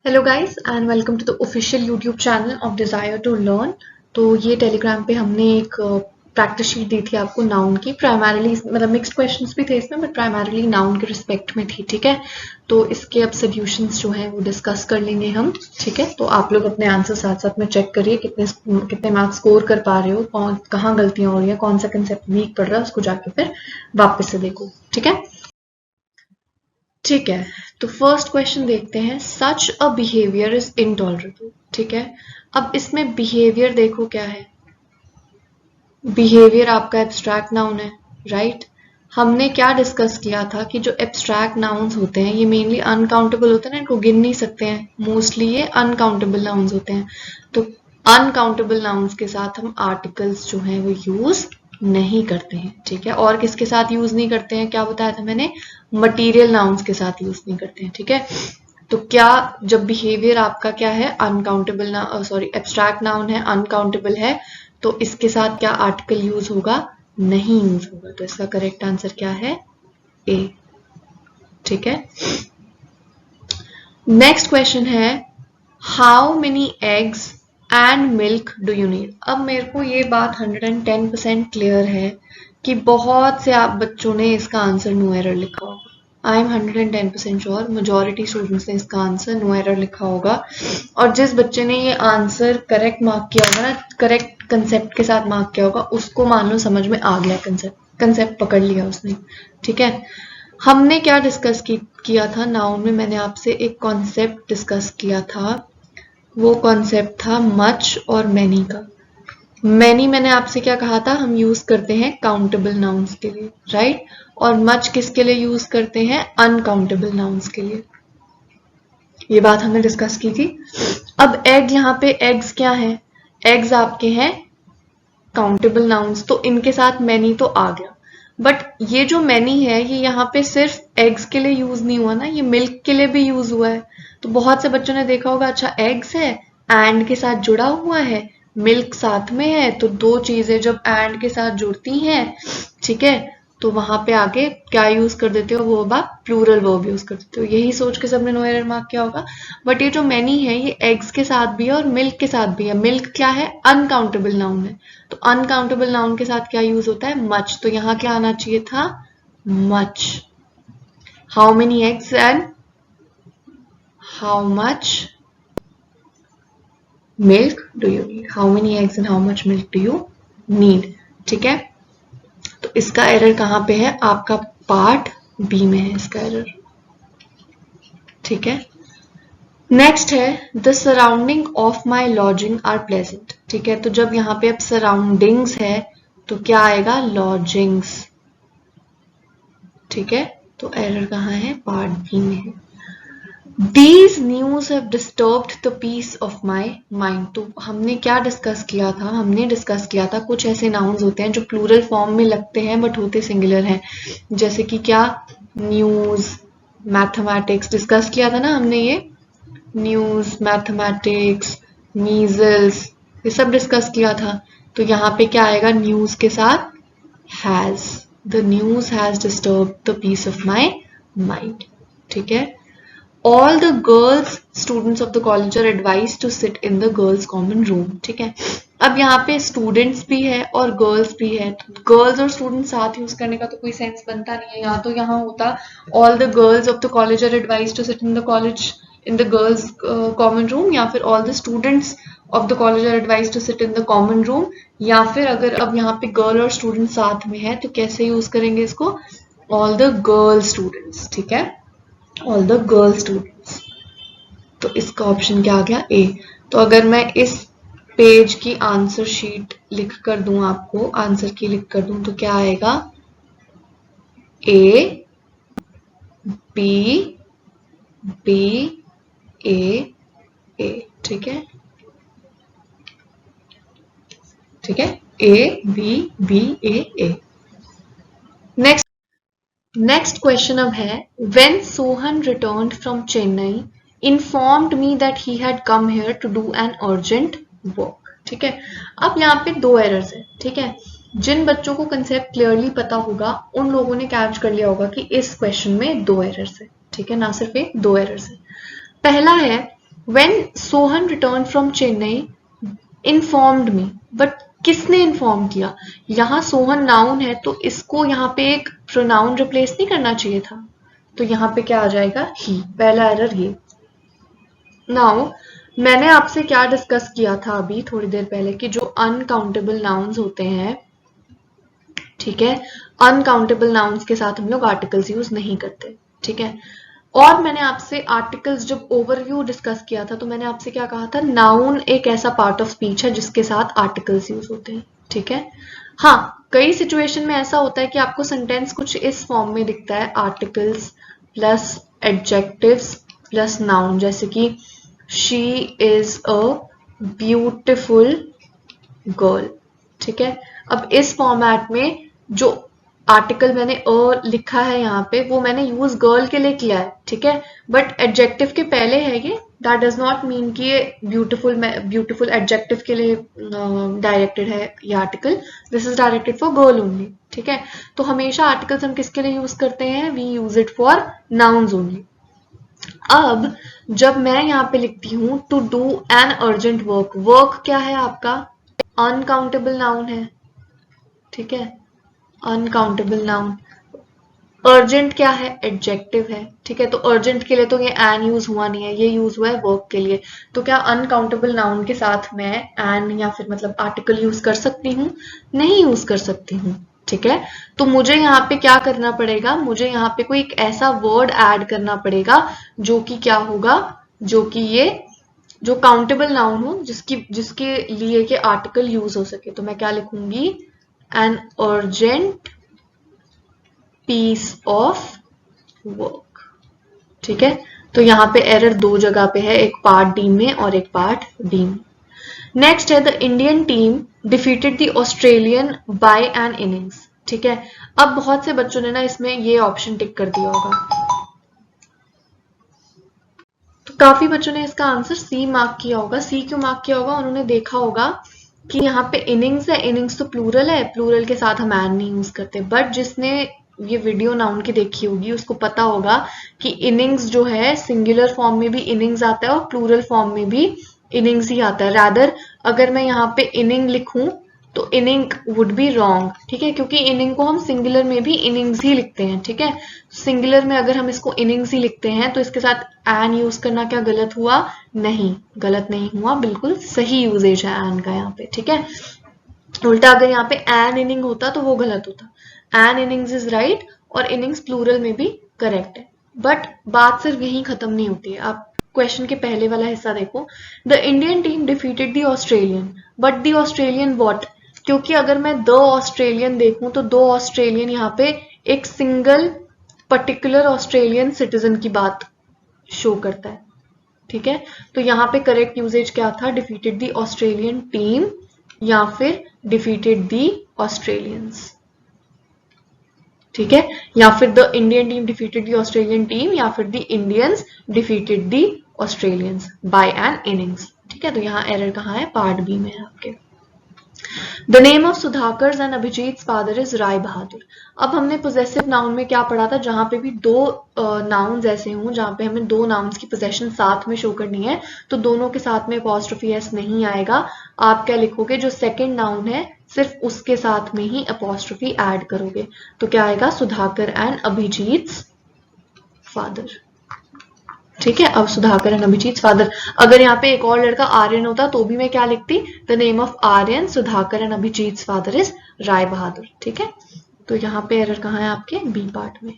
Hello guys and welcome to the official YouTube channel of desire to learn. तो ये Telegram पे हमने एक प्रैक्टिस शीट दी थी आपको नाउन की। प्राइमरीली मतलब मिक्स्ड क्वेश्चंस भी थे इसमें, बट प्राइमरीली नाउन के रिस्पेक्ट में थी। ठीक है, तो इसके अब सॉल्यूशंस जो हैं वो डिस्कस कर लेंगे हम। ठीक है, तो आप लोग अपने आंसर साथ साथ में चेक करिए कितने मार्क्स स्कोर कर पा रहे हो, कहाँ गलतियां हो रही है, कौन सा कंसेप्ट वीक पड़ रहा है, उसको जाके फिर वापस से देखो। ठीक है, ठीक है, तो फर्स्ट क्वेश्चन देखते हैं। सच अ बिहेवियर इज इनटॉलरेबल। ठीक है, अब इसमें बिहेवियर देखो क्या है। बिहेवियर आपका एब्स्ट्रैक्ट नाउन है, राइट। हमने क्या डिस्कस किया था कि जो एब्स्ट्रैक्ट नाउन्स होते हैं ये मेनली अनकाउंटेबल होते हैं ना, इनको गिन नहीं सकते हैं। मोस्टली ये अनकाउंटेबल नाउन्स होते हैं। तो अनकाउंटेबल नाउन्स के साथ हम आर्टिकल्स जो हैं वो यूज नहीं करते हैं। ठीक है, और किसके साथ यूज नहीं करते हैं, क्या बताया था मैंने, मटीरियल नाउन्स के साथ यूज नहीं करते हैं। ठीक है, तो क्या जब बिहेवियर आपका क्या है, अनकाउंटेबल ना सॉरी एब्स्ट्रैक्ट नाउन है, अनकाउंटेबल है, तो इसके साथ क्या आर्टिकल यूज होगा, नहीं यूज होगा। तो इसका करेक्ट आंसर क्या है, ए। ठीक है, नेक्स्ट क्वेश्चन है how many eggs and milk do you need. अब मेरे को ये बात 110% क्लियर है कि बहुत से आप बच्चों ने इसका आंसर नो एरर लिखा होगा। I am 110% sure majority students ने इसका आंसर नो एरर लिखा होगा। और जिस बच्चे ने ये आंसर करेक्ट मार्क किया होगा ना, करेक्ट कंसेप्ट के साथ मार्क किया होगा, उसको मान लो समझ में आ गया, कंसेप्ट पकड़ लिया उसने। ठीक है, हमने क्या डिस्कस किया था नाउन में, मैंने आपसे एक कॉन्सेप्ट डिस्कस किया था। वो कॉन्सेप्ट था मच और मैनी का। मैनी मैंने आपसे क्या कहा था, हम यूज करते हैं काउंटेबल नाउन्स के लिए, राइट। और मच किसके लिए यूज करते हैं, अनकाउंटेबल नाउन्स के लिए। ये बात हमने डिस्कस की थी। अब एग, यहाँ पे एग्स क्या है, एग्स आपके हैं काउंटेबल नाउन्स, तो इनके साथ मैनी तो आ गया। बट ये जो मैनी है ये यहाँ पे सिर्फ एग्स के लिए यूज नहीं हुआ ना, ये मिल्क के लिए भी यूज हुआ है। तो बहुत से बच्चों ने देखा होगा, अच्छा एग्स है, एंड के साथ जुड़ा हुआ है, मिल्क साथ में है, तो दो चीजें जब एंड के साथ जुड़ती हैं, ठीक है, तो वहां पे आगे क्या यूज कर देते हो, वो आप प्लूरल वर्ब यूज कर देते हो। यही सोच के सबने नो एरर मार्क किया होगा। बट ये जो मैनी है ये एग्स के साथ भी है और मिल्क के साथ भी है। मिल्क क्या है, अनकाउंटेबल नाउन है, तो अनकाउंटेबल नाउन के साथ क्या यूज होता है, मच। तो यहाँ क्या आना चाहिए था, much. How many eggs and how much milk do you need, how many eggs and how much milk do you need. ठीक है, तो इसका एरर कहाँ पे है, आपका पार्ट बी में है इसका एरर। ठीक है, नेक्स्ट है the surrounding of my lodging are pleasant. ठीक है, तो जब यहाँ पे अब सराउंडिंग्स है तो क्या आएगा, लॉजिंग्स। ठीक है, तो एरर कहाँ है, पार्ट बी में है। These news have disturbed the peace of my mind। तो हमने क्या डिस्कस किया था, हमने डिस्कस किया था कुछ ऐसे नाउन्स होते हैं जो प्लूरल फॉर्म में लगते हैं बट होते सिंगुलर हैं। जैसे कि क्या, न्यूज, मैथमेटिक्स, डिस्कस किया था ना हमने ये, न्यूज, मैथमेटिक्स, मीजल्स, ये सब डिस्कस किया था। तो यहाँ पे क्या आएगा, न्यूज के साथ has, the news has disturb the peace of my mind. ठीक है, all the girls students of the college are advised to sit in the girls common room। ठीक है, अब यहाँ पे स्टूडेंट्स भी है और गर्ल्स भी है, तो गर्ल्स और स्टूडेंट्स साथ यूज करने का तो कोई सेंस बनता नहीं है। या तो यहाँ होता all the girls of the college are advised to sit in the college in the girls common room, या फिर all the students of the college are advised to sit in the common room। या फिर अगर अब यहाँ पे girl और student साथ में है तो कैसे यूज करेंगे इसको, all the girl students। ठीक है, ऑल द गर्ल स्टूडेंट्स। तो इसका ऑप्शन क्या आ गया, ए। तो अगर मैं इस पेज की आंसर शीट लिख कर दूं, आपको आंसर की लिख कर दूं, तो क्या आएगा, ए बी बी ए ए। ठीक है, ठीक है, A B B A A. Next question अब है, when Sohan returned from Chennai informed me that he had come here to do an urgent work. ठीक है, अब यहाँ पे दो एरर्स है। ठीक है, जिन बच्चों को कंसेप्ट क्लियरली पता होगा उन लोगों ने कैच कर लिया होगा कि इस क्वेश्चन में दो एरर्स है। ठीक है, ना सिर्फ एक, दो एरर्स है। पहला है When Sohan return from Chennai informed me, but किसने इन्फॉर्म किया? यहाँ सोहन नाउन है तो इसको यहाँ पे एक प्रोनाउन रिप्लेस नहीं करना चाहिए था, तो यहाँ पे क्या आ जाएगा? ही। पहला एरर ये। नाउ मैंने आपसे क्या डिस्कस किया था अभी थोड़ी देर पहले कि जो अनकाउंटेबल नाउन्स होते हैं, ठीक है, अनकाउंटेबल नाउन्स के साथ हम लोग आर्टिकल्स यूज नहीं करते, ठीक है। और मैंने आपसे आर्टिकल्स जब ओवरव्यू डिस्कस किया था तो मैंने आपसे क्या कहा था? नाउन एक ऐसा पार्ट ऑफ स्पीच है जिसके साथ आर्टिकल्स यूज होते हैं, ठीक है। हाँ, कई सिचुएशन में ऐसा होता है कि आपको सेंटेंस कुछ इस फॉर्म में दिखता है, articles plus adjectives plus noun, जैसे कि she is a beautiful girl, ठीक है। अब इस फॉर्मेट में जो आर्टिकल मैंने अ लिखा है यहाँ पे वो मैंने यूज गर्ल के लिए किया है, ठीक है, बट एडजेक्टिव के पहले है ये, दैट डज नॉट मीन कि ये ब्यूटीफुल एडजेक्टिव के लिए डायरेक्टेड है ये article, this is directed for girl only, ठीक है। तो हमेशा आर्टिकल्स हम किसके लिए यूज करते हैं? We use it for nouns only. अब जब मैं यहाँ पे लिखती हूँ to do an urgent work, work क्या है आपका? अनकाउंटेबल नाउन है, ठीक है, अनकाउंटेबल नाउन। अर्जेंट क्या है? एडजेक्टिव है, ठीक है। तो अर्जेंट के लिए तो ये एन यूज हुआ नहीं है, ये यूज हुआ है वर्क के लिए। तो क्या अनकाउंटेबल नाउन के साथ मैं एन या फिर मतलब आर्टिकल यूज कर सकती हूँ? नहीं यूज कर सकती हूँ, ठीक है। तो मुझे यहाँ पे क्या करना पड़ेगा? मुझे यहाँ पे कोई एक ऐसा वर्ड ऐड करना पड़ेगा जो कि क्या होगा, जो कि ये जो काउंटेबल नाउन हो, जिसके लिए के आर्टिकल यूज हो सके। तो मैं क्या लिखूंगी? An urgent piece of work, ठीक है। तो यहाँ पे एरर दो जगह पे है, एक पार्ट डी में और एक पार्ट बी में। नेक्स्ट है the Indian team defeated the Australian by an innings, ठीक है। अब बहुत से बच्चों ने ना इसमें ये ऑप्शन टिक कर दिया होगा, तो काफी बच्चों ने इसका आंसर सी मार्क किया होगा। सी क्यों मार्क किया होगा? उन्होंने देखा होगा कि यहाँ पे इनिंग्स है, इनिंग्स तो प्लूरल है, प्लूरल के साथ हम एन नहीं यूज करते। बट जिसने ये वीडियो नाउन की देखी होगी उसको पता होगा कि इनिंग्स जो है सिंगुलर फॉर्म में भी इनिंग्स आता है और प्लूरल फॉर्म में भी इनिंग्स ही आता है। रादर अगर मैं यहाँ पे इनिंग लिखूं तो इनिंग वुड बी रॉन्ग, ठीक है, क्योंकि इनिंग को हम सिंगुलर में भी इनिंग्स ही लिखते हैं, ठीक है। सिंगुलर में अगर हम इसको इनिंग्स ही लिखते हैं तो इसके साथ एन यूज करना क्या गलत हुआ? नहीं, गलत नहीं हुआ, बिल्कुल सही यूजेज है एन का यहाँ पे, ठीक है। उल्टा अगर यहाँ पे एन इनिंग होता तो वो गलत होता। एन इनिंग्स इज राइट और इनिंग्स प्लूरल में भी करेक्ट है। बट बात सिर्फ यहीं खत्म नहीं होती है। आप क्वेश्चन के पहले वाला हिस्सा देखो, the Indian team defeated the Australian, but the Australian what? क्योंकि अगर मैं द ऑस्ट्रेलियन देखूं तो दो ऑस्ट्रेलियन यहाँ पे एक सिंगल पर्टिकुलर ऑस्ट्रेलियन सिटीजन की बात शो करता है, ठीक है। तो यहाँ पे करेक्ट यूजेज क्या था? डिफीटेड द ऑस्ट्रेलियन टीम या फिर डिफीटेड द ऑस्ट्रेलियंस, ठीक है, या फिर the Indian team defeated the Australian team या फिर the Indians defeated the Australians by an innings, ठीक है। तो यहाँ एरर कहाँ है? पार्ट बी में है आपके। The name of Sudhakar and Abhijit father is Rai Bahadur. अब हमने पोजेसिव नाउन में क्या पढ़ा था? जहां पे भी दो नाउन्स ऐसे हों जहां पे हमें दो नाउन्स की पोजेशन साथ में शो करनी है तो दोनों के साथ में अपॉस्ट्रोफी एस नहीं आएगा। आप क्या लिखोगे? जो सेकंड नाउन है सिर्फ उसके साथ में ही अपॉस्ट्रोफी ऐड करोगे। तो क्या आएगा? सुधाकर एंड अभिजीत फादर, ठीक है। अब सुधाकर एंड अभिजीत फादर, अगर यहाँ पे एक और लड़का आर्यन होता तो भी मैं क्या लिखती? The name of Aryan Sudhakar and Abhijit father is Rai Bahadur, ठीक है। तो यहाँ पे एरर कहाँ है आपके? बी पार्ट में।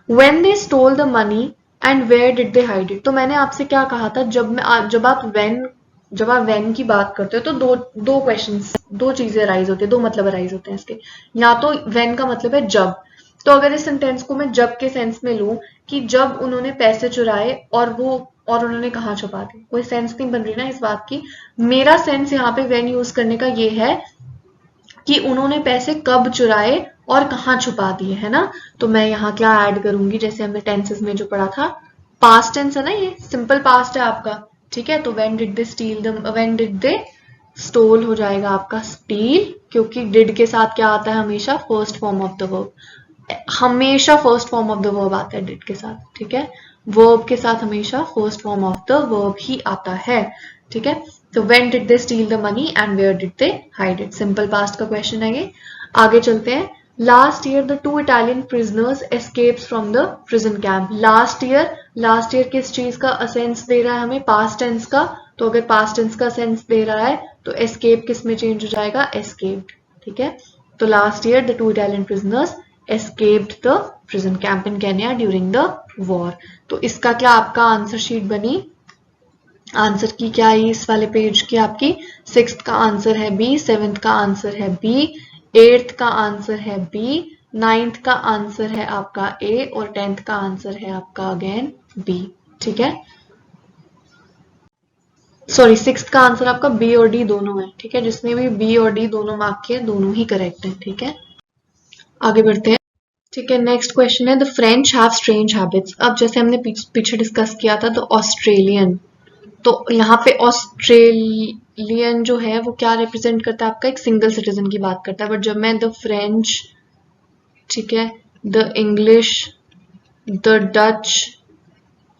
When they stole the money and where did they hide it, तो मैंने आपसे क्या कहा था? जब आप वेन की बात करते हो तो दो क्वेश्चंस, दो चीजें अराइज होती है, दो मतलब अराइज होते हैं इसके। या तो वेन का मतलब है जब, तो अगर इस सेंटेंस को मैं जब के सेंस में लूं कि जब उन्होंने पैसे चुराए और उन्होंने कहाँ छुपा दिए, कोई सेंस नहीं बन रही ना इस बात की। मेरा सेंस यहाँ पे व्हेन यूज करने का ये है कि उन्होंने पैसे कब चुराए और कहाँ छुपा दिए, है ना। तो मैं यहाँ क्या ऐड करूंगी? जैसे हमने टेंसेस में जो पढ़ा था, पास्ट टेंस है ना, ये सिंपल पास्ट है आपका, ठीक है। तो व्हेन डिड दे स्टोल हो जाएगा आपका स्टील, क्योंकि डिड के साथ क्या आता है? हमेशा first form of the verb, हमेशा first form of the verb आता है डिड के साथ, ठीक है। वर्ब के साथ हमेशा first form of the verb ही आता है, ठीक है। तो when did they steal the money and where did they hide it, simple past का क्वेश्चन है ये। आगे चलते हैं। Last year the 2 Italian prisoners escapes from the prison camp. Last year किस चीज का असेंस दे रहा है हमें, पास्ट टेंस का। तो अगर पास्ट टेंस का सेंस दे रहा है तो एस्केप किस में चेंज हो जाएगा, एस्केप्ड, ठीक है। तो last year the 2 Italian prisoners escaped the prison camp in Kenya during the war. तो इसका क्या आपका आंसर शीट बनी, आंसर की क्या है इस वाले पेज की आपकी, 6th का आंसर है बी, 7th का आंसर है बी, 8th का आंसर है बी, 9th का आंसर है आपका ए और 10th का आंसर है आपका अगेन बी, ठीक है। सॉरी 6th का आंसर आपका बी और डी दोनों है, ठीक है। जिसमें भी बी और डी दोनों मार्क किए दोनों ही करेक्ट है, ठीक है। आगे बढ़ते हैं, ठीक है। नेक्स्ट क्वेश्चन है the French have strange habits. अब जैसे हमने पीछे डिस्कस किया था तो ऑस्ट्रेलियन, तो यहाँ पे ऑस्ट्रेलियन जो है वो क्या रिप्रेजेंट करता है, आपका एक सिंगल सिटीजन की बात करता है। बट जब मैं द फ्रेंच, ठीक है, द इंग्लिश, द डच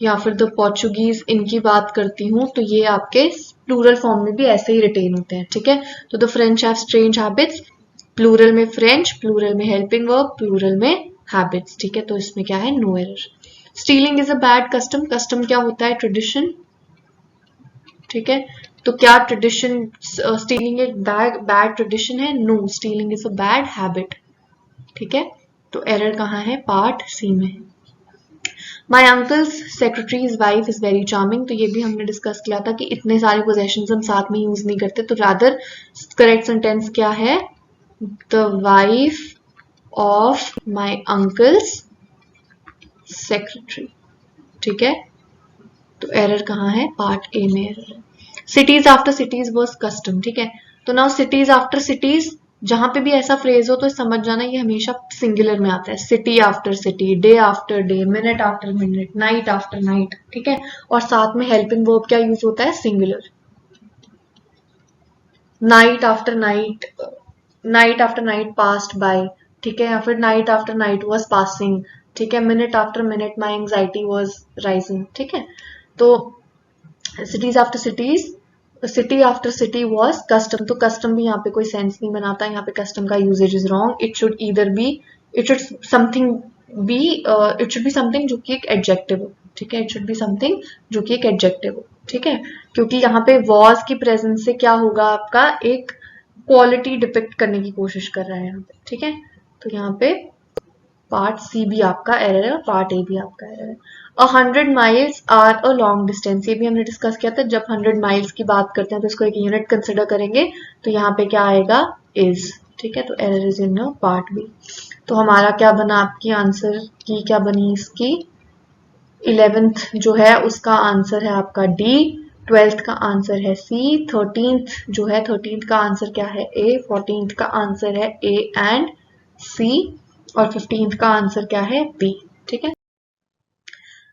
या फिर द पोर्चुगीज इनकी बात करती हूँ तो ये आपके प्लूरल फॉर्म में भी ऐसे ही रिटेन होते हैं, ठीक है। तो the French have strange habits, plural में फ्रेंच, प्लूरल में हेल्पिंग वर्ब, प्लूरल में हैबिट्स, ठीक है। तो इसमें क्या है, no error. Stealing is a bad custom, custom क्या होता है, ट्रेडिशन, ठीक है। तो क्या ट्रेडिशन, स्टीलिंग एक बैड ट्रेडिशन है, no, stealing is a bad habit, ठीक है। तो एरर कहाँ है, पार्ट सी में। My uncle's secretary's wife is very charming, तो ये भी हमने डिस्कस किया था कि इतने सारे पोजेशंस हम साथ में यूज नहीं करते, तो रादर करेक्ट सेंटेंस क्या है, the wife of my uncle's secretary, ठीक है। तो एरर कहाँ है, पार्ट ए में एरर है। Cities after cities was custom, ठीक है। तो नाउ सिटीज आफ्टर सिटीज, जहां पे भी ऐसा फ्रेज हो तो समझ जाना ये हमेशा सिंगुलर में आता है। City after city, day after day, minute after minute, night after night, ठीक है। और साथ में हेल्पिंग वर्ब क्या यूज होता है, singular. Night after night, night after night past by, ठीक है। या फिर night after night was passing, ठीक है। Minute after minute my anxiety was rising, ठीक है। तो cities after cities, city after city was custom, तो कस्टम भी यहाँ पे कोई सेंस नहीं बनाता, यहाँ पे कस्टम का usage is wrong. It should either be, it should something be, it should be something जो कि एक एडजेक्टिव हो, ठीक है। इट शुड बी समथिंग जो कि एक एडजेक्टिव हो, ठीक है। क्योंकि यहाँ पे वॉज की प्रेजेंस से क्या होगा, आपका एक क्वालिटी डिपिक्ट करने की कोशिश कर रहा है यहाँ पे, ठीक है। तो यहाँ पे पार्ट सी भी आपका एरर है और पार्ट ए भी आपका एरर है। 100 miles are a long distance, ये भी हमने डिस्कस किया था। जब 100 माइल्स की बात करते हैं तो इसको एक यूनिट कंसिडर करेंगे, तो यहाँ पे क्या आएगा, इज, ठीक है। तो error is in part B. तो हमारा क्या बना, आपकी आंसर की क्या बनी इसकी, 11th जो है उसका आंसर है आपका डी, 12th का आंसर है सी, 13th जो है 13th का आंसर क्या है, ए, 14th का आंसर है ए एंड सी, और 15th का आंसर क्या है, बी, ठीक है।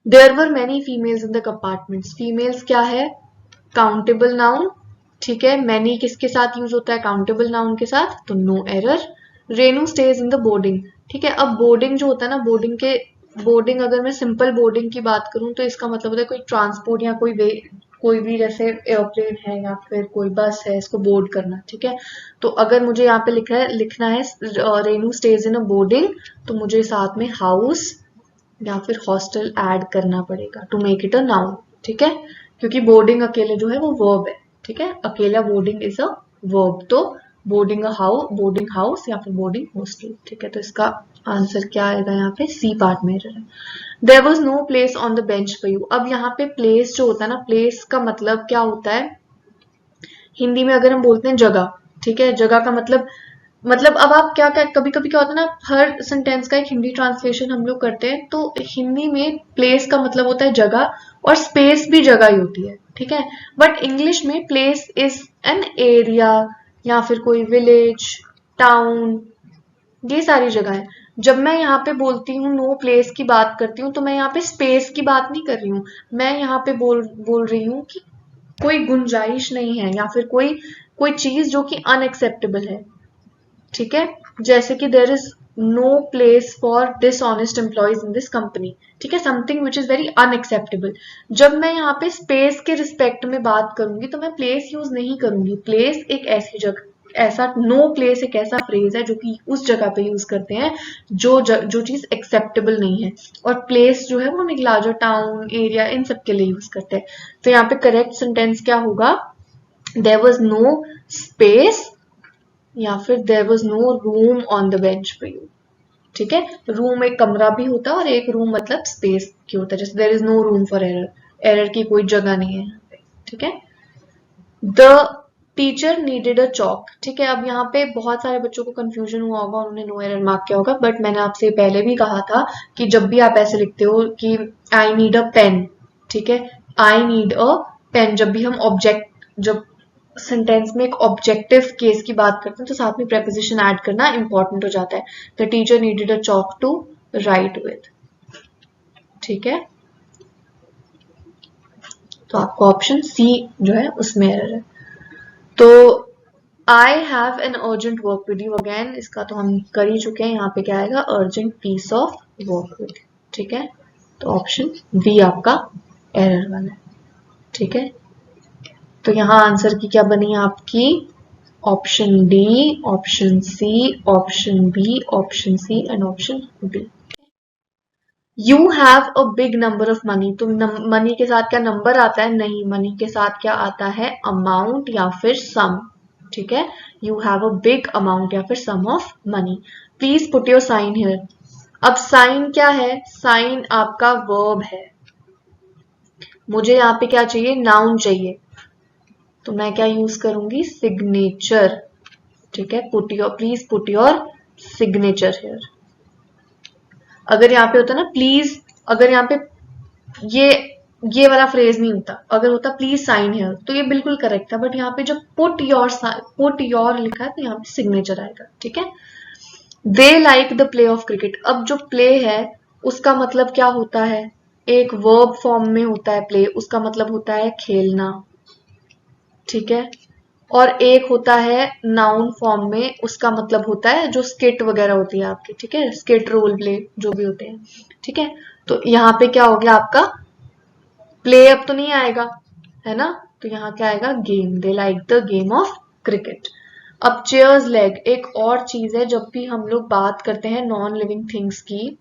There were many females in the compartments, females क्या है, काउंटेबल नाउन, ठीक है। मैनी किसके साथ यूज होता है, काउंटेबल नाउन के साथ, तो no error. Renu stays in the boarding, ठीक है। अब बोर्डिंग जो होता है ना, बोर्डिंग अगर मैं सिंपल बोर्डिंग की बात करूं तो इसका मतलब होता है कोई ट्रांसपोर्ट या कोई भी जैसे एयरप्लेन है या फिर कोई बस है, इसको बोर्ड करना, ठीक है। तो अगर मुझे यहाँ पे लिखना है Renu stays in a boarding, तो मुझे साथ में हाउस या फिर हॉस्टल ऐड करना पड़ेगा to make it a noun, ठीक है। क्योंकि बोर्डिंग अकेले जो है वो वर्ब है, ठीक है। अकेला बोर्डिंग इज अ वर्ब, तो बोर्डिंग हाउस या फिर बोर्डिंग हॉस्टल, ठीक है। तो इसका आंसर क्या आएगा, यहाँ पे सी पार्ट में एरर है। There was no place on the bench for you, अब यहाँ पे प्लेस जो होता है ना, प्लेस का मतलब क्या होता है, हिंदी में अगर हम बोलते हैं जगह, ठीक है। जगह का मतलब अब आप क्या क्या कभी कभी क्या होता है ना, हर सेंटेंस का एक हिंदी ट्रांसलेशन हम लोग करते हैं, तो हिंदी में प्लेस का मतलब होता है जगह, और स्पेस भी जगह ही होती है, ठीक है। बट इंग्लिश में प्लेस इज एन एरिया या फिर कोई विलेज, टाउन, ये सारी जगह है। जब मैं यहाँ पे बोलती हूँ नो प्लेस की बात करती हूँ तो मैं यहाँ पे स्पेस की बात नहीं कर रही हूँ, मैं यहाँ पे बोल रही हूँ कि कोई गुंजाइश नहीं है या फिर कोई कोई चीज जो कि अनएक्सेप्टेबल है, ठीक है। जैसे कि there is no place for dishonest employees in this company, ठीक है, something which is very unacceptable. जब मैं यहाँ पे स्पेस के रिस्पेक्ट में बात करूंगी तो मैं प्लेस यूज नहीं करूंगी। प्लेस एक ऐसी जगह, ऐसा नो प्लेस एक ऐसा फ्रेज है जो कि उस जगह पे यूज करते हैं जो चीज एक्सेप्टेबल नहीं है, और प्लेस जो है वो हम एक लार्जर टाउन एरिया इन सब के लिए यूज करते हैं। तो यहाँ पे करेक्ट सेंटेंस क्या होगा, देयर वाज नो स्पेस या फिर there was no room on the bench for you, ठीक है। रूम एक कमरा भी होता है और एक रूम मतलब स्पेस की होता है, जैसे there is no room for error, error की कोई जगह नहीं है यहाँ पे, ठीक है। The teacher needed a chalk, ठीक है। अब यहाँ पे बहुत सारे बच्चों को कंफ्यूजन हुआ होगा, उन्होंने नो एरर मार्क किया होगा, बट मैंने आपसे पहले भी कहा था कि जब भी आप ऐसे लिखते हो कि आई नीड अ पेन, ठीक है, आई नीड अ पेन, जब भी हम जब सेंटेंस में एक ऑब्जेक्टिव केस की बात करते हैं तो साथ में प्रेपोजिशन ऐड करना इंपॉर्टेंट हो जाता है। The teacher needed a chalk to write with, ठीक है। तो आपको ऑप्शन सी जो है उसमें एरर है। तो I have an urgent work with you, again इसका तो हम कर ही चुके हैं, यहाँ पे क्या आएगा, urgent piece of work with, ठीक है। तो ऑप्शन बी आपका एरर वाला है, ठीक है। तो यहाँ आंसर की क्या बनी आपकी, option D, option C, option B, option C and option D. You have a big number of money, तो मनी के साथ क्या नंबर आता है, नहीं, मनी के साथ क्या आता है, अमाउंट या फिर सम, ठीक है। You have a big amount या फिर sum of money, please put your sign here. अब साइन क्या है, साइन आपका वर्ब है, मुझे यहाँ पे क्या चाहिए, नाउन चाहिए, तो मैं क्या यूज करूंगी, सिग्नेचर, ठीक है। Please put your signature here. अगर यहाँ पे होता ना प्लीज, अगर यहाँ पे ये ये वाला फ्रेज नहीं होता, अगर होता प्लीज साइन हियर, तो ये बिल्कुल करेक्ट था, बट यहाँ पे जब पुट योर लिखा है तो यहाँ पे सिग्नेचर आएगा, ठीक है। They like the play of cricket, अब जो प्ले है उसका मतलब क्या होता है, एक वर्ब फॉर्म में होता है प्ले, उसका मतलब होता है खेलना, ठीक है। और एक होता है नाउन फॉर्म में, उसका मतलब होता है जो स्किट वगैरह होती है आपकी, ठीक है, स्किट रोल प्ले जो भी होते हैं, ठीक है। तो यहाँ पे क्या हो गया आपका, प्ले अब तो नहीं आएगा, है ना, तो यहाँ क्या आएगा, game, they like the game of cricket. अब चेयर्स लेग एक और चीज है, जब भी हम लोग बात करते हैं नॉन लिविंग थिंग्स की,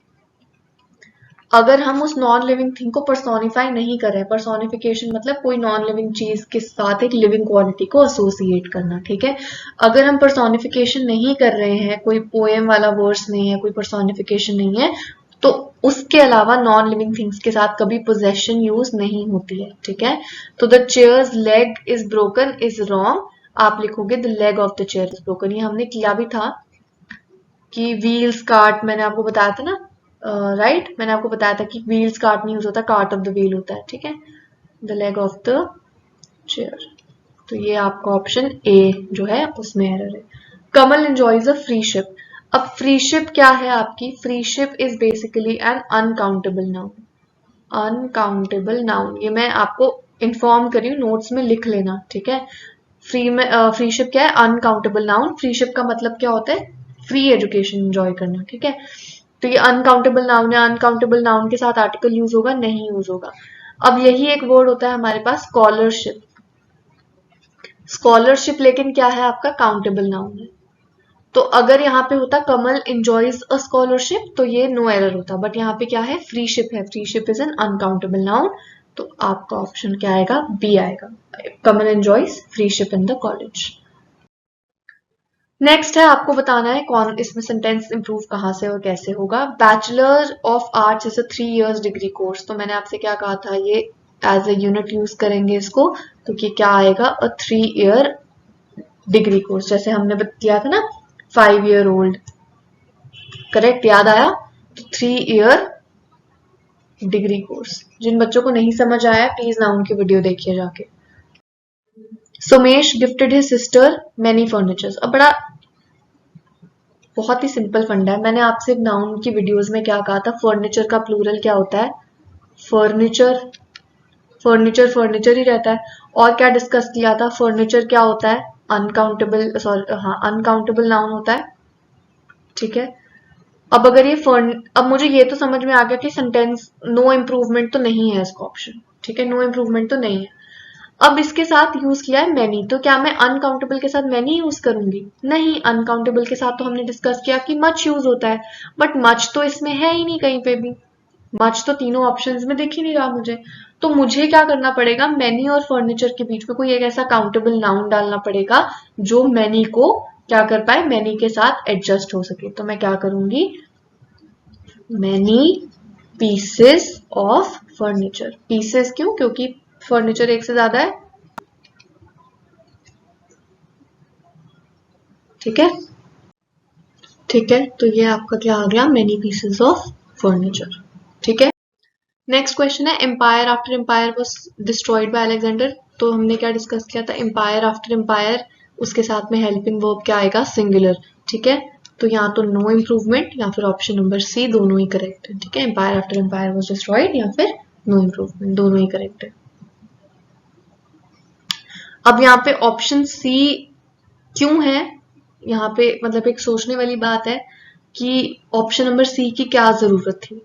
अगर हम उस नॉन लिविंग थिंग को पर्सोनिफाई नहीं कर रहे हैं, पर्सोनिफिकेशन मतलब कोई नॉन लिविंग चीज के साथ एक लिविंग क्वालिटी को एसोसिएट करना, ठीक है। अगर हम पर्सोनिफिकेशन नहीं कर रहे हैं, कोई पोएम वाला वर्ड्स नहीं है, कोई पर्सोनिफिकेशन नहीं है, तो उसके अलावा नॉन लिविंग थिंग्स के साथ कभी पोजेशन यूज नहीं होती है, ठीक है। तो the chairs leg is broken is wrong, आप लिखोगे the leg of the chair is broken. ये हमने किया भी था कि व्हील्स कार्ट, मैंने आपको बताया था ना, राइट, मैंने आपको बताया था कि व्हील्स कार्ट नहीं यूज होता, कार्ट ऑफ द व्हील होता है, ठीक है। The leg of the chair, तो ये आपका ऑप्शन ए जो है उसमें एरर है। कमल एंजॉयज अ फ्री शिप, अब फ्री शिप क्या है आपकी, free ship is basically N uncountable noun, uncountable noun, ये मैं आपको इन्फॉर्म करी हूँ, नोट्स में लिख लेना, ठीक है। फ्री शिप क्या है, अनकाउंटेबल नाउन, फ्री शिप का मतलब क्या होता है, फ्री एजुकेशन एंजॉय करना, ठीक है। तो ये अनकाउंटेबल नाउन है, अनकाउंटेबल नाउन के साथ आर्टिकल यूज होगा, नहीं यूज होगा। अब यही एक वर्ड होता है हमारे पास स्कॉलरशिप, स्कॉलरशिप लेकिन क्या है आपका, काउंटेबल नाउन है। तो अगर यहाँ पे होता कमल एंजॉयज अ स्कॉलरशिप तो ये नो एरर होता, बट यहाँ पे क्या है, फ्री शिप है, friendship is an uncountable noun, तो आपका ऑप्शन क्या आएगा, बी आएगा, Kamal enjoys friendship in the college. Next है आपको बताना है कौन इसमें सेंटेंस इंप्रूव कहाँ से और कैसे होगा। Bachelor of arts is a 3 years degree course, तो मैंने आपसे क्या कहा था, ये एज ए यूनिट यूज करेंगे इसको, तो ये क्या आएगा, अ 3 year डिग्री कोर्स, जैसे हमने किया था ना 5 year ओल्ड, करेक्ट, याद आया, तो 3 year डिग्री कोर्स। जिन बच्चों को नहीं समझ आया प्लीज ना उनकी वीडियो देखिए जाके। Sumesh gifted his sister many furnitures, अब बड़ा बहुत ही सिंपल फंडा है, मैंने आपसे नाउन की वीडियोस में क्या कहा था, फर्नीचर का प्लूरल क्या होता है, फर्नीचर, फर्नीचर फर्नीचर ही रहता है। और क्या डिस्कस किया था, फर्नीचर क्या होता है, अनकाउंटेबल, सॉरी हाँ अनकाउंटेबल नाउन होता है, ठीक है। अब अगर ये अब मुझे ये तो समझ में आ गया कि सेंटेंस नो इम्प्रूवमेंट तो नहीं है इसका ऑप्शन, ठीक है, नो इम्प्रूवमेंट तो नहीं है। अब इसके साथ यूज किया है मैनी, तो क्या मैं अनकाउंटेबल के साथ मैनी यूज करूंगी? नहीं, अनकाउंटेबल के साथ तो हमने डिस्कस किया कि मच यूज होता है, बट मच तो इसमें है ही नहीं कहीं पे भी, मच तो तीनों ऑप्शंस में दिख ही नहीं रहा मुझे। तो मुझे क्या करना पड़ेगा, मैनी और फर्नीचर के बीच में कोई एक ऐसा काउंटेबल नाउन डालना पड़ेगा जो मैनी को क्या कर पाए, मैनी के साथ एडजस्ट हो सके। तो मैं क्या करूंगी, many pieces of furniture. Pieces क्यों? क्योंकि फर्नीचर एक से ज्यादा है, ठीक है, ठीक है। तो ये आपका क्या आ गया, मैनी पीसेस ऑफ फर्नीचर, ठीक है। नेक्स्ट क्वेश्चन है, empire after empire was destroyed by Alexander. तो हमने क्या डिस्कस किया था, एम्पायर आफ्टर एम्पायर, उसके साथ में हेल्पिंग वर्ब क्या आएगा, सिंगुलर, ठीक है। तो यहाँ तो नो इम्प्रूवमेंट या फिर ऑप्शन नंबर सी दोनों ही करेक्ट है, ठीक है। Empire after empire was destroyed या फिर नो इम्प्रूवमेंट, दोनों ही करेक्ट है। अब यहाँ पे ऑप्शन सी क्यों है, यहाँ पे मतलब एक सोचने वाली बात है कि ऑप्शन नंबर सी की क्या जरूरत थी,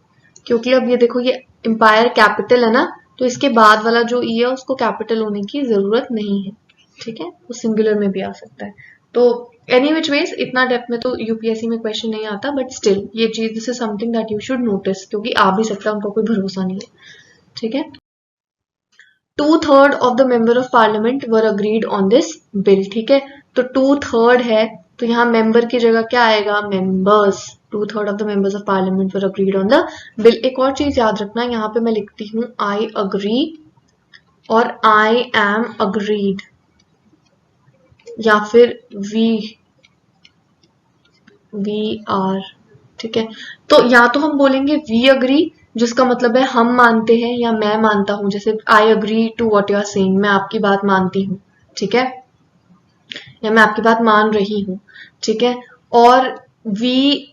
क्योंकि अब ये देखो, ये एम्पायर कैपिटल है ना, तो इसके बाद वाला जो ई है उसको कैपिटल होने की जरूरत नहीं है, ठीक है, वो सिंगुलर में भी आ सकता है। तो एनी विच वेज इतना डेप्थ में तो यूपीएससी में क्वेश्चन नहीं आता, बट स्टिल ये चीज, this is something that you should notice, क्योंकि आ भी सकता है, उनका कोई भरोसा नहीं है, ठीक है। 2/3 of the member of parliament were agreed on this bill, ठीक है। तो 2/3 है, तो यहाँ मेंबर की जगह क्या आएगा, members. 2/3 of the members of parliament were agreed on the bill. एक और चीज याद रखना, यहाँ पे मैं लिखती हूँ आई अग्री और आई एम अग्रीड, या फिर वी आर, ठीक है। तो या तो हम बोलेंगे वी अग्री, जिसका मतलब है हम मानते हैं या मैं मानता हूं, जैसे I agree to what you are saying, मैं आपकी बात मानती हूँ, ठीक है, या मैं आपकी बात मान रही हूँ, ठीक है। और वी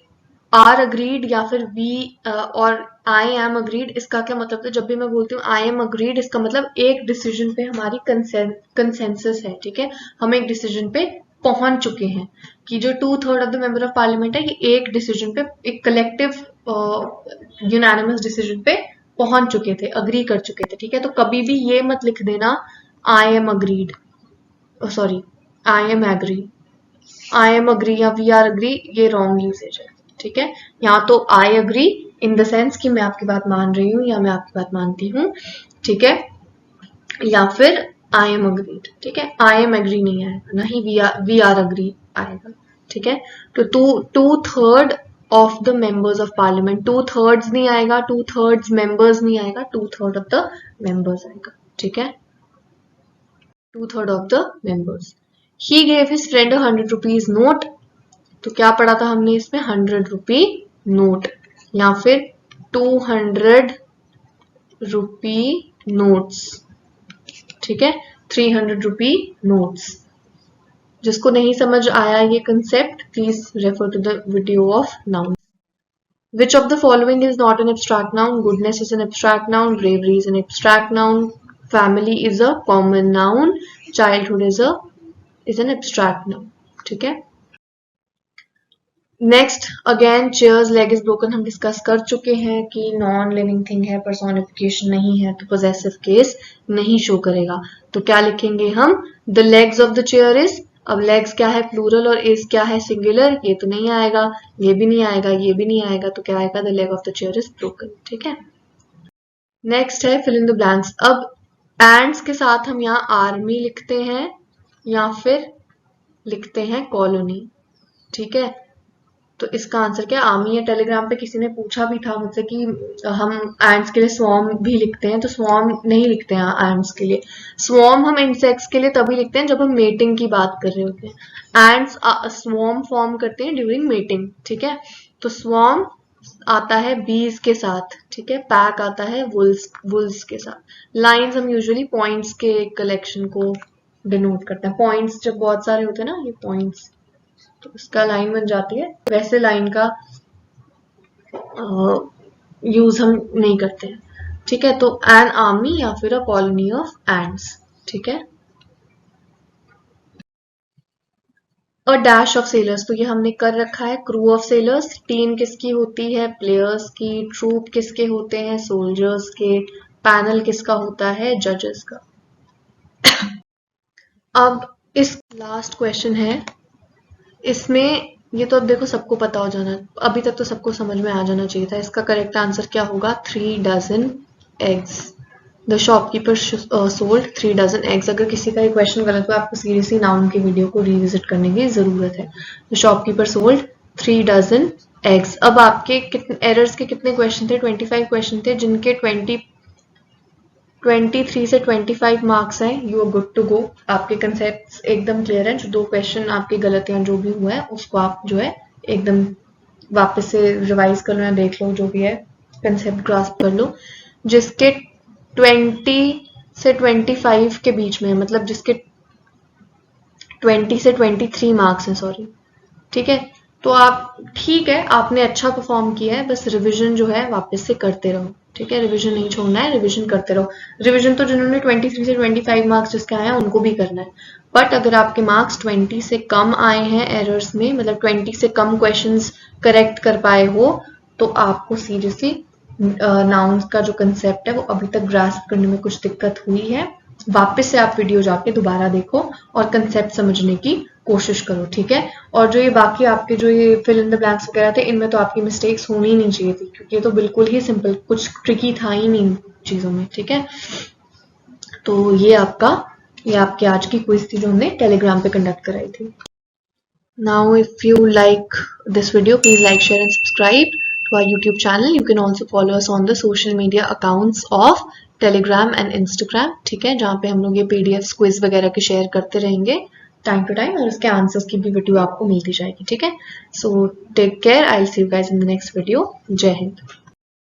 आर अग्रीड या फिर वी और आई एम अग्रीड, इसका क्या मतलब है, जब भी मैं बोलती हूँ आई एम अग्रीड, इसका मतलब एक डिसीजन पे हमारी कंसेंसस है, ठीक है, हम एक डिसीजन पे पहुंच चुके हैं, कि जो 2/3 of the member of parliament है, ये एक डिसीजन पे, एक कलेक्टिव यूनानिमस डिसीजन पे पहुंच चुके थे, अग्री कर चुके थे, ठीक है। तो कभी भी ये मत लिख देना I am agreed, sorry I am agree, I am agree या वी आर अग्री, ये रॉन्ग यूसेज है, ठीक है। यहाँ तो I agree in the sense कि मैं आपकी बात मान रही हूँ या मैं आपकी बात मानती हूँ, ठीक है, या फिर आई एम अग्रीड, ठीक है। आई एम एग्री नहीं आएगा, ना ही वी आर अग्री आएगा, ठीक है। तो 2/3 of the members of parliament, 2/3 नहीं आएगा, 2/3 मेंबर्स नहीं आएगा, 2/3 ऑफ द मेंबर्स आएगा, ठीक है, 2/3 of the members. He gave his friend 100 rupees note, तो क्या पढ़ा था हमने इसमें, 100 रुपी नोट, या फिर 200 रुपी नोट्स, ठीक है, 300 रुपी नोट्स। जिसको नहीं समझ आया ये concept, please refer to the video of noun. Which of the following is not an abstract noun? Goodness is an abstract noun, bravery is an abstract noun, family is a common noun, childhood is an abstract noun, ठीक है। Next again chairs leg is broken, हम discuss कर चुके हैं कि non living thing है, personification नहीं है, तो पोजेसिव केस नहीं शो करेगा। तो क्या लिखेंगे हम, the legs of the chair is, अब लेग्स क्या है प्लूरल और इज क्या है सिंगुलर, ये तो नहीं आएगा, ये भी नहीं आएगा, ये भी नहीं आएगा, तो क्या आएगा, the leg of the chair is broken, ठीक है। नेक्स्ट है फिल इन द ब्लैंक्स। अब एंड्स के साथ हम यहाँ आर्मी लिखते हैं या फिर लिखते हैं कॉलोनी, ठीक है। तो इसका आंसर क्या, आर्मी है। टेलीग्राम पे किसी ने पूछा भी था मुझसे कि हम एंड्स के लिए स्वॉर्म भी लिखते हैं, तो स्वॉर्म नहीं लिखते हैं एंड्स के लिए। स्वॉर्म हम इंसेक्ट्स के लिए तभी लिखते हैं जब हम मेटिंग की बात कर रहे होते हैं। एंड्स स्वॉर्म फॉर्म करते हैं ड्यूरिंग मेटिंग, ठीक है। तो स्वॉर्म आता है बीज के साथ, ठीक है, पैक आता है वुल्स के साथ। लाइन्स हम यूजुअली पॉइंट्स के कलेक्शन को डिनोट करते हैं, पॉइंट्स जब बहुत सारे होते हैं ना, ये पॉइंट्स, तो इसका लाइन बन जाती है, वैसे लाइन का यूज हम नहीं करते हैं, ठीक है। तो एन आर्मी या फिर अ कॉलोनी ऑफ एंड्स, ठीक है। अ डैश ऑफ सेलर्स, तो ये हमने कर रखा है। क्रू ऑफ सेलर्स, टीम किसकी होती है? प्लेयर्स की। ट्रूप किसके होते हैं? सोल्जर्स के। पैनल किसका होता है? जजेस का। अब इस लास्ट क्वेश्चन है, इसमें ये तो अब देखो सबको पता हो जाना, अभी तक तो सबको समझ में आ जाना चाहिए था। इसका करेक्ट आंसर क्या होगा? 3 dozen eggs. The shopkeeper sold 3 dozen eggs. अगर किसी का ये क्वेश्चन गलत हुआ, आपको सीरियसली नाउन की वीडियो को रिविजिट करने की जरूरत है। The shopkeeper sold 3 dozen eggs. अब आपके कितने एरर्स के कितने क्वेश्चन थे? 25 क्वेश्चन थे, जिनके 23 से 25 मार्क्स हैं। You are good to go. आपके कंसेप्ट एकदम क्लियर हैं। जो 2 क्वेश्चन आपकी गलतियां जो भी हुआ है उसको आप जो है एकदम वापस से रिवाइज कर लो या देख लो, जो भी है कंसेप्ट ग्रास्प कर लो। जिसके 20 से 25 के बीच में, मतलब जिसके 20 से 23 मार्क्स हैं, सॉरी, ठीक है। तो आप ठीक है, आपने अच्छा परफॉर्म किया है, बस रिवीजन जो है वापस से करते रहो, ठीक है। रिवीजन नहीं छोड़ना है, रिवीजन करते रहो। रिवीजन तो जिन्होंने 23 से 25 मार्क्स जिसके आए हैं उनको भी करना है। बट अगर आपके मार्क्स 20 से कम आए हैं एरर्स में, मतलब 20 से कम क्वेश्चंस करेक्ट कर पाए हो, तो आपको सीरियसली नाउन्स का जो कंसेप्ट है वो अभी तक ग्रास्प करने में कुछ दिक्कत हुई है। वापस से आप वीडियो जाके दोबारा देखो और कंसेप्ट समझने की कोशिश करो, ठीक है। और जो ये बाकी आपके जो ये फिल इन द ब्लैंक्स वगैरह थे, इनमें तो आपकी मिस्टेक्स होनी नहीं चाहिए थी, क्योंकि ये तो बिल्कुल ही सिंपल, कुछ ट्रिकी था ही नहीं चीज़ों में, ठीक है। तो ये आपके आज की क्विज थी जो हमने टेलीग्राम पे कंडक्ट कराई थी। Now, if you like this video, please like, share and subscribe to our YouTube channel. You can also follow us on the social media accounts of Telegram and Instagram, ठीक है, जहाँ पे हम लोग ये PDFs क्विज वगैरह के share करते रहेंगे टाइम टू टाइम, और उसके आंसर्स की भी वीडियो आपको मिलती जाएगी, ठीक है। So take care, I will see you guys in the next video. जय हिंद।